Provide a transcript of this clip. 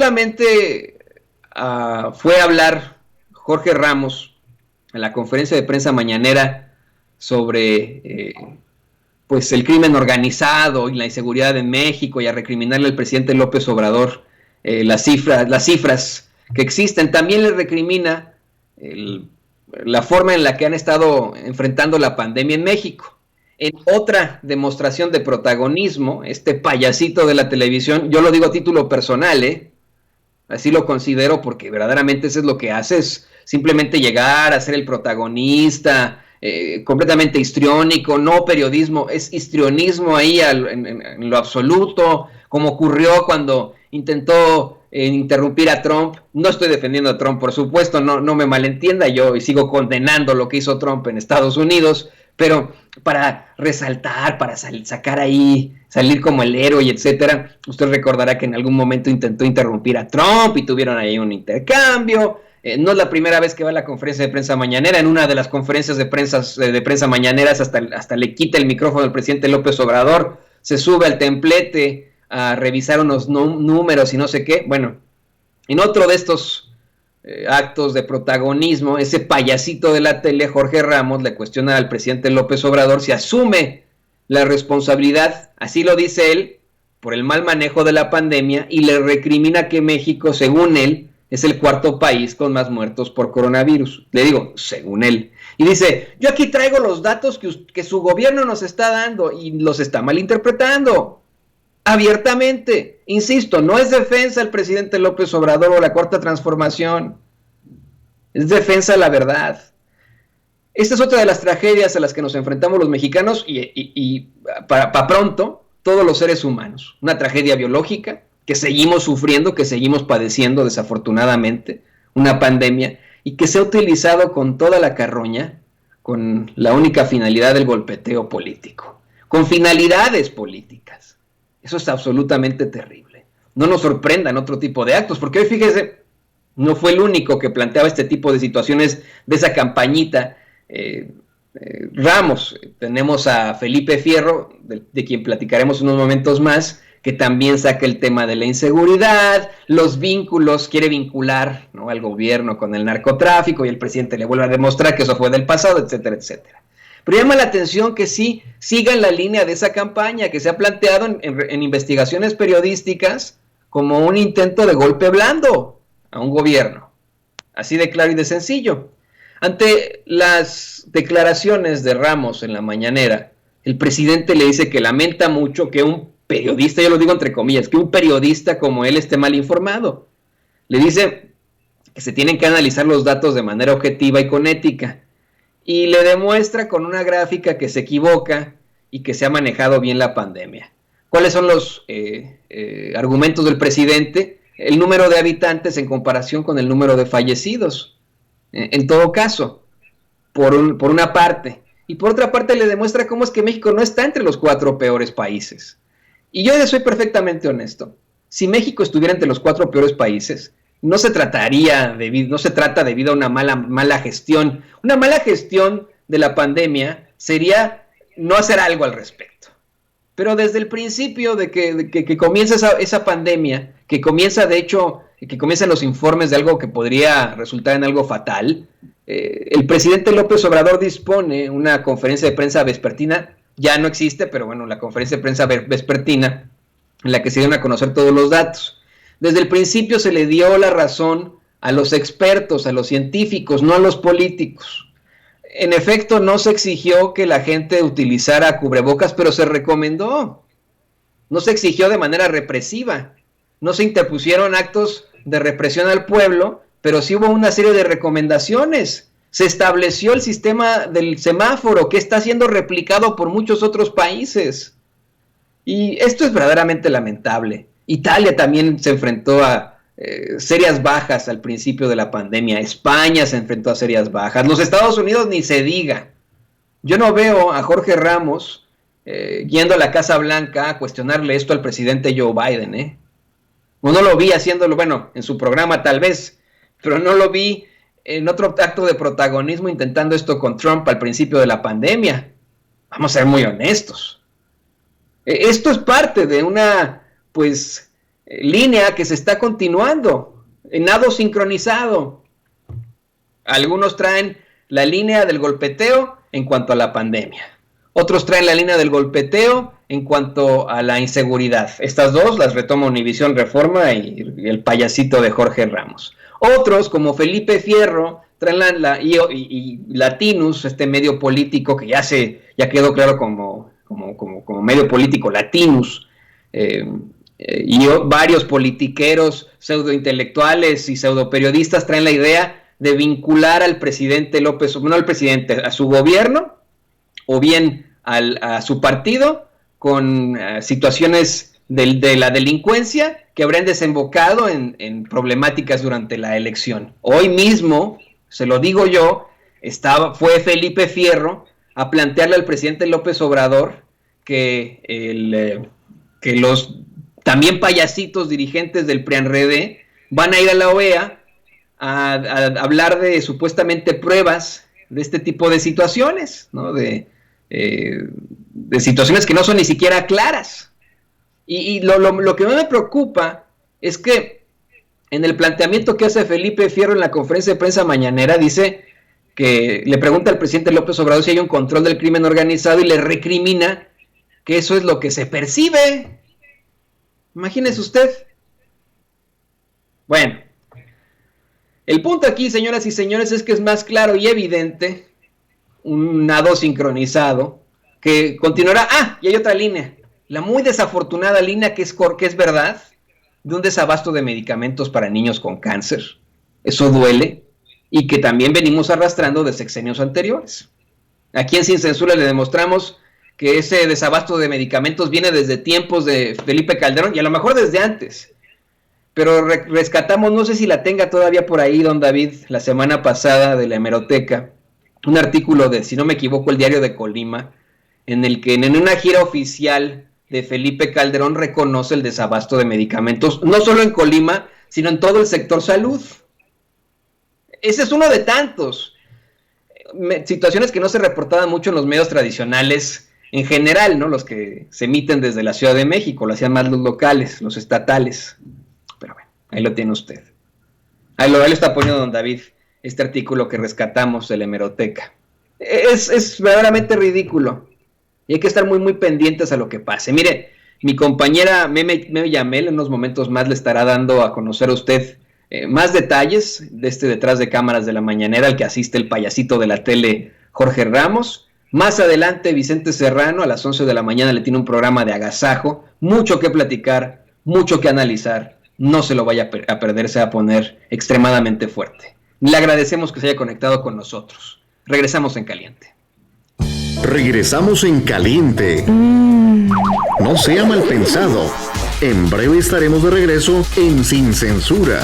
solamente fue a hablar Jorge Ramos en la conferencia de prensa mañanera sobre pues el crimen organizado y la inseguridad en México, y a recriminarle al presidente López Obrador las cifras que existen. También le recrimina la forma en la que han estado enfrentando la pandemia en México. En otra demostración de protagonismo, este payasito de la televisión, yo lo digo a título personal, así lo considero, porque verdaderamente eso es lo que hace, es simplemente llegar a ser el protagonista, completamente histriónico, no periodismo, es histrionismo ahí en lo absoluto, como ocurrió cuando intentó interrumpir a Trump. No estoy defendiendo a Trump, por supuesto, no me malentienda, yo sigo condenando lo que hizo Trump en Estados Unidos, pero para resaltar, para sacar ahí, salir como el héroe, etcétera. Usted recordará que en algún momento intentó interrumpir a Trump y tuvieron ahí un intercambio. No es la primera vez que va a la conferencia de prensa mañanera. En una de las conferencias de prensa mañaneras hasta le quita el micrófono al presidente López Obrador, se sube al templete a revisar unos números y no sé qué. Bueno, en otro de estos actos de protagonismo, ese payasito de la tele, Jorge Ramos, le cuestiona al presidente López Obrador si asume la responsabilidad, así lo dice él, por el mal manejo de la pandemia, y le recrimina que México, según él, es el cuarto país con más muertos por coronavirus. Le digo, según él. Y dice, yo aquí traigo los datos que su gobierno nos está dando y los está malinterpretando. Abiertamente, insisto, no es defensa del presidente López Obrador o la cuarta transformación, es defensa de la verdad. Esta es otra de las tragedias a las que nos enfrentamos los mexicanos y para pronto todos los seres humanos. Una tragedia biológica que seguimos sufriendo, que seguimos padeciendo desafortunadamente, una pandemia, y que se ha utilizado con toda la carroña, con la única finalidad del golpeteo político, con finalidades políticas. Eso es absolutamente terrible. No nos sorprendan otro tipo de actos, porque hoy, fíjese, no fue el único que planteaba este tipo de situaciones de esa campañita. Ramos, tenemos a Felipe Fierro, de quien platicaremos unos momentos más, que también saca el tema de la inseguridad, los vínculos, quiere vincular, ¿no?, al gobierno con el narcotráfico, y el presidente le vuelve a demostrar que eso fue del pasado, etcétera, etcétera. Pero llama la atención que sí sigan la línea de esa campaña que se ha planteado en investigaciones periodísticas como un intento de golpe blando a un gobierno. Así de claro y de sencillo. Ante las declaraciones de Ramos en la mañanera, el presidente le dice que lamenta mucho que un periodista, yo lo digo entre comillas, que un periodista como él esté mal informado. Le dice que se tienen que analizar los datos de manera objetiva y con ética. Y le demuestra con una gráfica que se equivoca y que se ha manejado bien la pandemia. ¿Cuáles son los argumentos del presidente? El número de habitantes en comparación con el número de fallecidos. En todo caso, por una parte. Y por otra parte le demuestra cómo es que México no está entre los 4 peores países. Y yo soy perfectamente honesto. Si México estuviera entre los 4 peores países, no se trata debido a una mala gestión. Una mala gestión de la pandemia sería no hacer algo al respecto. Pero desde el principio de que comienza esa pandemia, que comienza de hecho, que comienzan los informes de algo que podría resultar en algo fatal, el presidente López Obrador dispone una conferencia de prensa vespertina, ya no existe, pero bueno, la conferencia de prensa vespertina, en la que se dieron a conocer todos los datos. Desde el principio se le dio la razón a los expertos, a los científicos, no a los políticos. En efecto, no se exigió que la gente utilizara cubrebocas, pero se recomendó. No se exigió de manera represiva. No se interpusieron actos de represión al pueblo, pero sí hubo una serie de recomendaciones. Se estableció el sistema del semáforo, que está siendo replicado por muchos otros países. Y esto es verdaderamente lamentable. Italia también se enfrentó a serias bajas al principio de la pandemia. España se enfrentó a serias bajas. Los Estados Unidos ni se diga. Yo no veo a Jorge Ramos yendo a la Casa Blanca a cuestionarle esto al presidente Joe Biden. O no lo vi haciéndolo, bueno, en su programa tal vez, pero no lo vi en otro acto de protagonismo intentando esto con Trump al principio de la pandemia. Vamos a ser muy honestos. Esto es parte de una, pues, línea que se está continuando, en nado sincronizado. Algunos traen la línea del golpeteo en cuanto a la pandemia. Otros traen la línea del golpeteo en cuanto a la inseguridad. Estas dos las retoma Univisión Reforma y el payasito de Jorge Ramos. Otros, como Felipe Fierro, traen y Latinus, este medio político que ya quedó claro como medio político, Latinus, y varios politiqueros, pseudointelectuales y pseudoperiodistas traen la idea de vincular al presidente López, no al presidente, a su gobierno, o bien a su partido, con situaciones de la delincuencia que habrían desembocado en problemáticas durante la elección. Hoy mismo, se lo digo yo, fue Felipe Fierro a plantearle al presidente López Obrador que los también payasitos dirigentes del PRIANREDE van a ir a la OEA a hablar de supuestamente pruebas de este tipo de situaciones, ¿no? De situaciones que no son ni siquiera claras. Y lo que me preocupa es que en el planteamiento que hace Felipe Fierro en la conferencia de prensa mañanera, dice que le pregunta al presidente López Obrador si hay un control del crimen organizado y le recrimina que eso es lo que se percibe. Imagínese usted. Bueno, el punto aquí, señoras y señores, es que es más claro y evidente un nado sincronizado que continuará. Y hay otra línea, la muy desafortunada línea que es verdad, de un desabasto de medicamentos para niños con cáncer. Eso duele, y que también venimos arrastrando de sexenios anteriores. Aquí en Sin Censura le demostramos que ese desabasto de medicamentos viene desde tiempos de Felipe Calderón, y a lo mejor desde antes. Pero rescatamos, no sé si la tenga todavía por ahí, don David, la semana pasada de la hemeroteca, un artículo de, si no me equivoco, el Diario de Colima, en el que en una gira oficial de Felipe Calderón reconoce el desabasto de medicamentos, no solo en Colima, sino en todo el sector salud. Ese es uno de tantos. Situaciones que no se reportaban mucho en los medios tradicionales en general, ¿no? Los que se emiten desde la Ciudad de México, lo hacían más los locales, los estatales. Pero bueno, ahí lo tiene usted. Ahí lo está poniendo don David, este artículo que rescatamos de la hemeroteca. Es verdaderamente ridículo. Y hay que estar muy, muy pendientes a lo que pase. Mire, mi compañera Meme Yamel en unos momentos más le estará dando a conocer a usted más detalles de este detrás de cámaras de la mañanera al que asiste el payasito de la tele Jorge Ramos. Más adelante Vicente Serrano a las 11 de la mañana le tiene un programa de agasajo, mucho que platicar, mucho que analizar, no se lo vaya a perder, se va a poner extremadamente fuerte. Le agradecemos que se haya conectado con nosotros. Regresamos en caliente. Regresamos en caliente. No sea mal pensado. En breve estaremos de regreso en Sin Censura.